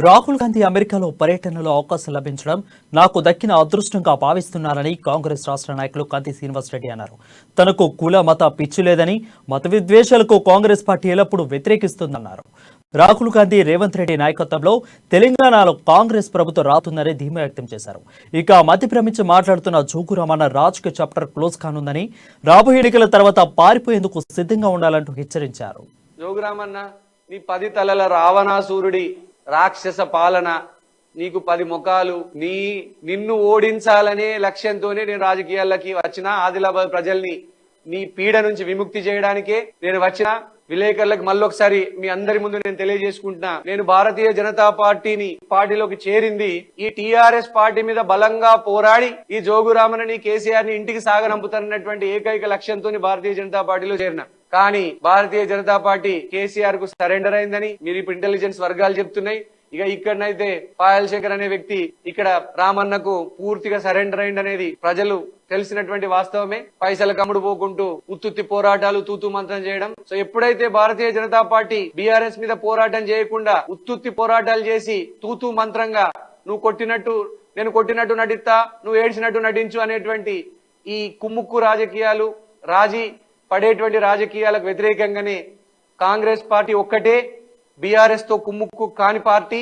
రాహుల్ గాంధీ అమెరికాలో పర్యటనలో అవకాశం లభించడం నాకు దక్కిన అదృష్టంగా భావిస్తున్నారని కాంగ్రెస్ రాష్ట్ర నాయకులు కంది శ్రీనివాసరెడ్డి అన్నారు. తనకు కుల మత పిచ్చి లేదని, మత విద్వేషాలకు కాంగ్రెస్ పార్టీ ఎల్లప్పుడూ వ్యతిరేకిస్తుందన్నారు. రాహుల్ గాంధీ రేవంత్ రెడ్డి నాయకత్వంలో తెలంగాణలో కాంగ్రెస్ ప్రభుత్వం రాతుందని ధీమా వ్యక్తం చేశారు. ఇక మతి భ్రమించి మాట్లాడుతున్న జోగురామన్న రాజకీయ చాప్టర్ క్లోజ్ కానుందని, రాబోయే ఎన్నికల తర్వాత పారిపోయేందుకు సిద్ధంగా ఉండాలంటూ హెచ్చరించారు. జోగురామన్న, నీ 10 తలల రావణాసురుడి రాక్షస పాలన, నీకు 10 ముఖాలు, నిన్ను ఓడించాలనే లక్ష్యంతోనే నేను రాజకీయాల్లోకి వచ్చిన. ఆదిలాబాద్ ప్రజల్ని నీ పీడ నుంచి విముక్తి చేయడానికే నేను వచ్చిన. విలేకరులకు మళ్ళొకసారి మీ అందరి ముందు నేను తెలియజేసుకుంటున్నా, నేను భారతీయ జనతా పార్టీలోకి చేరింది ఈ టీఆర్ఎస్ పార్టీ మీద బలంగా పోరాడి ఈ జోగురామన్నని, కేసీఆర్ ని ఇంటికి సాగనంపుతున్నటువంటి ఏకైక లక్ష్యంతో భారతీయ జనతా పార్టీలో చేరిన. కానీ భారతీయ జనతా పార్టీ కేసీఆర్ కు సరెండర్ అయిందని మీరు ఇప్పుడు ఇంటెలిజెన్స్ వర్గాలు చెప్తున్నాయి. ఇక ఇక్కడనైతే పాయల్ శంకర్ అనే వ్యక్తి ఇక్కడ రామన్నకు పూర్తిగా సరెండర్ అయిందనేది ప్రజలు తెలిసినటువంటి వాస్తవమే. పైసల కమ్ముడు పోకుంటూ ఉత్తుత్తి పోరాటాలు, తూతూ మంత్రం చేయడం. సో ఎప్పుడైతే భారతీయ జనతా పార్టీ బీఆర్ఎస్ మీద పోరాటం చేయకుండా ఉత్తుత్తి పోరాటాలు చేసి తూతూ మంత్రంగా నువ్వు కొట్టినట్టు నేను కొట్టినట్టు నటిస్తా, నువ్వు ఏడ్చినట్టు నటించు అనేటువంటి ఈ కుమ్ముక్కు రాజకీయాలు, రాజీ పడేటువంటి రాజకీయాలకు వ్యతిరేకంగానే కాంగ్రెస్ పార్టీ ఒక్కటే బీఆర్ఎస్ తో కుమ్ముక్కు కాని పార్టీ,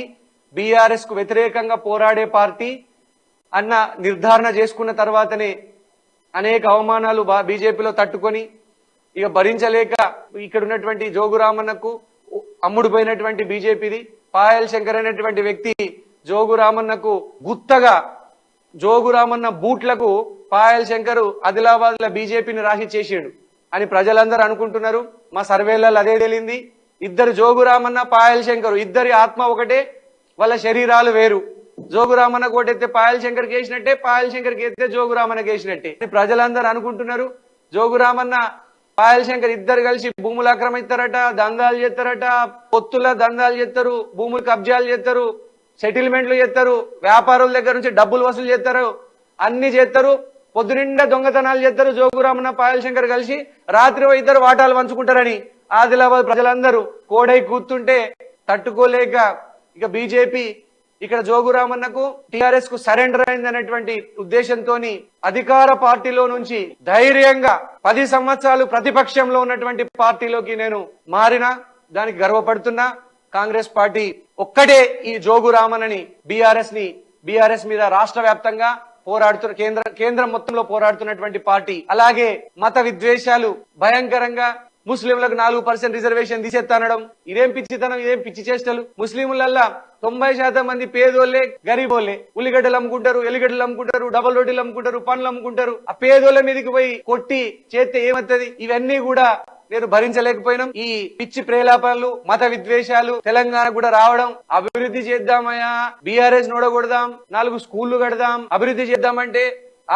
బీఆర్ఎస్ కు వ్యతిరేకంగా పోరాడే పార్టీ అన్న నిర్ధారణ చేసుకున్న తర్వాతనే అనేక అవమానాలు బీజేపీలో తట్టుకొని ఇక భరించలేక ఇక్కడ ఉన్నటువంటి జోగురామన్నకు అమ్ముడుపోయినటువంటి బీజేపీది పాయల్ శంకర్ అనేటువంటి వ్యక్తి జోగురామన్నకు గుత్తగా జోగురామన్న బూట్లకు పాయల్ శంకర్ ఆదిలాబాద్ లో బీజేపీని రాసి చేసాడు అని ప్రజలందరూ అనుకుంటున్నారు. మా సర్వేలలో అదే తేలింది. ఇద్దరు జోగురామన్న, పాయల్ శంకర్ ఇద్దరి ఆత్మ ఒకటే, వాళ్ళ శరీరాలు వేరు. జోగురామన్న కోటెత్తే పాయల్ శంకర్ కేసినట్టే, పాయల్ శంకర్ కేస్తే జోగురామన్న కేసినట్టే ప్రజలందరూ అనుకుంటున్నారు. జోగురామన్న, పాయల్ శంకర్ ఇద్దరు కలిసి భూములు ఆక్రమిస్తారట, దందాలు చేస్తారట, పొత్తుల దందాలు చేస్తారు, భూములు కబ్జాలు చేస్తారు, సెటిల్మెంట్లు చేస్తారు, వ్యాపారుల దగ్గర నుంచి డబ్బులు వసూలు చేస్తారు, అన్ని చేస్తారు. పొద్దునిండా దొంగతనాలు చేస్తారు జోగురామన్న, పాయల్ శంకర్ కలిసి. రాత్రి ఇద్దరు వాటాలు పంచుకుంటారని ఆదిలాబాద్ ప్రజలందరూ కోడై కూర్తుంటే తట్టుకోలేక ఇక బీజేపీ ఇక్కడ జోగురామన్నకు టీఆర్ఎస్ కు సరెండర్ అయిందనేటువంటి ఉద్దేశంతో అధికార పార్టీలో నుంచి ధైర్యంగా 10 సంవత్సరాలు ప్రతిపక్షంలో ఉన్నటువంటి పార్టీలోకి నేను మారినా, దానికి గర్వపడుతున్నా. కాంగ్రెస్ పార్టీ ఒక్కటే ఈ జోగురామన్నని బీఆర్ఎస్ మీద రాష్ట్ర వ్యాప్తంగా పోరాడుతున్న కేంద్రం మొత్తంలో పోరాడుతున్నటువంటి పార్టీ. అలాగే మత విద్వేషాలు భయంకరంగా ముస్లింలకు 4% రిజర్వేషన్ తీసేస్తానడం ఇదేం పిచ్చితనం, ఇదేం పిచ్చి చేష్టలు. ముస్లింలల్లా 90% మంది పేదోళ్లే, గరీబోళ్లే. ఉల్లిగడ్డలు అమ్ముకుంటారు, ఎల్లిగడ్డలు అమ్ముకుంటారు, డబల్ రోటీలు అమ్ముకుంటారు, పండ్లు అమ్ముకుంటారు. ఆ పేదోళ్ల మీదకి పోయి కొట్టి చేస్తే ఏమవుతుంది? ఇవన్నీ కూడా నేను భరించలేకపోయినాం. ఈ పిచ్చి ప్రేలాపనలు, మత విద్వేషాలు తెలంగాణ కూడా రావడం. అభివృద్ధి చేద్దామయ్యా, బీఆర్ఎస్ నోడగొడదాం, 4 స్కూళ్లు కడదాం, అభివృద్ధి చేద్దామంటే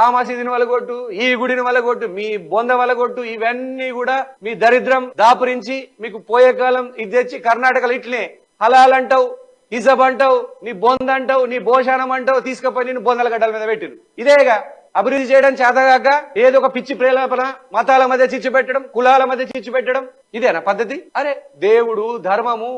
ఆ మసీదుని వలగొట్టు, ఈ గుడిని వలగొట్టు, మీ బొంద వలగొట్టు, ఇవన్నీ కూడా మీ దరిద్రం దాపురించి మీకు పోయే కాలం ఇది తెచ్చి కర్ణాటకలో ఇట్లే హలాల్ అంటావు, హిజబ్ అంటావు, నీ బొంద అంటావు, నీ భోషానం అంటావు, తీసుకుపోయి నేను బొందల గడ్డల మీద పెట్టిను. ఇదేగా అభివృద్ధి చేయడం చేతగాక ఏదో ఒక పిచ్చి ప్రేలాపన, మతాల మధ్య చిచ్చు పెట్టడం, కులాల మధ్య చిచ్చు పెట్టడం, ఇదేనా పద్ధతి? అరే దేవుడు, ధర్మము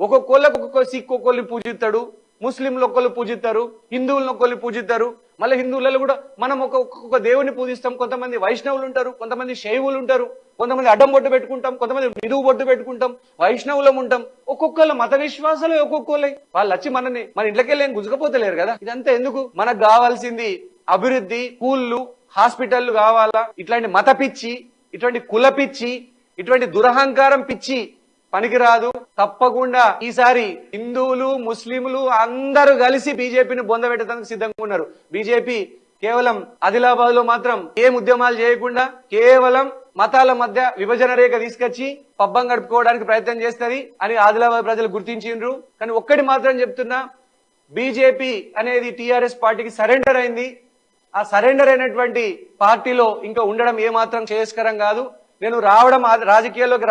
ఒక్కొక్కళ్ళకు ఒక్కొక్క సిక్కు ఒక్కొల్ని పూజిస్తాడు, ముస్లింలు ఒక్కళ్ళు పూజిస్తారు, హిందువులను ఒక్కళ్ళు పూజిస్తారు. మళ్ళీ హిందువులలో కూడా మనం ఒక్కొక్క దేవుని పూజిస్తాం. కొంతమంది వైష్ణవులు ఉంటారు, కొంతమంది శైవులు ఉంటారు, కొంతమంది అడ్డం బొట్టు పెట్టుకుంటాం, కొంతమంది నిలువు బొట్టు పెట్టుకుంటాం, వైష్ణవులం ఉంటాం. ఒక్కొక్కళ్ళ మత విశ్వాసాలు ఒక్కొక్కళ్ళే. వాళ్ళు వచ్చి మన ఇంట్లోకెళ్ళి ఏం గుజకపోతలేరు కదా. ఇదంతా ఎందుకు? మనకు కావాల్సింది అభివృద్ధి, స్కూళ్ళు, హాస్పిటళ్లు కావాలా. ఇట్లాంటి మత పిచ్చి, ఇటువంటి కుల పిచ్చి, ఇటువంటి దురహంకారం పిచ్చి పనికిరాదు. తప్పకుండా ఈసారి హిందువులు, ముస్లింలు అందరూ కలిసి బీజేపీని బొందబెట్టడానికి సిద్ధంగా ఉన్నారు. బీజేపీ కేవలం ఆదిలాబాద్ లో మాత్రం ఏం ఉద్యమాలు చేయకుండా కేవలం మతాల మధ్య విభజన రేఖ తీసుకొచ్చి పబ్బం గడుపుకోవడానికి ప్రయత్నం చేస్తుంది అని ఆదిలాబాద్ ప్రజలు గుర్తించిండ్రు. కానీ ఒక్కటి మాత్రం చెప్తున్నా, బీజేపీ అనేది టీఆర్ఎస్ పార్టీకి సరెండర్ అయింది. ఆ సరెండర్ అయినటువంటి పార్టీలో ఇంకా ఉండడం ఏమాత్రం శ్రేయస్కరం కాదు. నేను రాజకీయాల్లోకి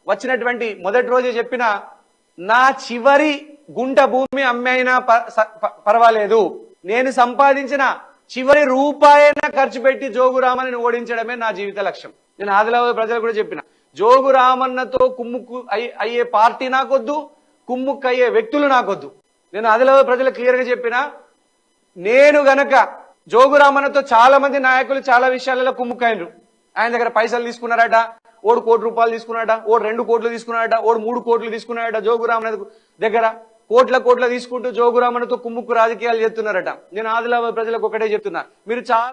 వచ్చినటువంటి మొదటి రోజే చెప్పిన, నా చివరి గుంట భూమి అమ్మైనా పర్వాలేదు, నేను సంపాదించిన చివరి రూపాయైనా ఖర్చు పెట్టి జోగురామన్నని ఓడించడమే నా జీవిత లక్ష్యం. నేను ఆదిలాబాద్ ప్రజలు కూడా చెప్పిన, జోగురామన్నతో కుమ్ముక్కు అయ్యే పార్టీ నాకొద్దు, కుమ్ముక్కు అయ్యే వ్యక్తులు నాకొద్దు. నేను ఆదిలాబాద్ ప్రజలకు క్లియర్ గా చెప్పినా, నేను గనక జోగురామన్నతో చాలా మంది నాయకులు చాలా విషయాలలో కుమ్ముకైనరు. ఆయన దగ్గర పైసలు తీసుకున్నారట, ఓడు ₹1 కోటి తీసుకున్నాడట, ఓడు 2 కోట్లు తీసుకున్నాడట, ఓడు 3 కోట్లు తీసుకున్నాడట. జోగురామన్న దగ్గర కోట్ల తీసుకుంటూ జోగురామన్నతో కుమ్ముక్కు రాజకీయాలు చేస్తున్నారట. నేను ఆదిలాబాద్ ప్రజలకు ఒకటే చెప్తున్నా, మీరు చాలా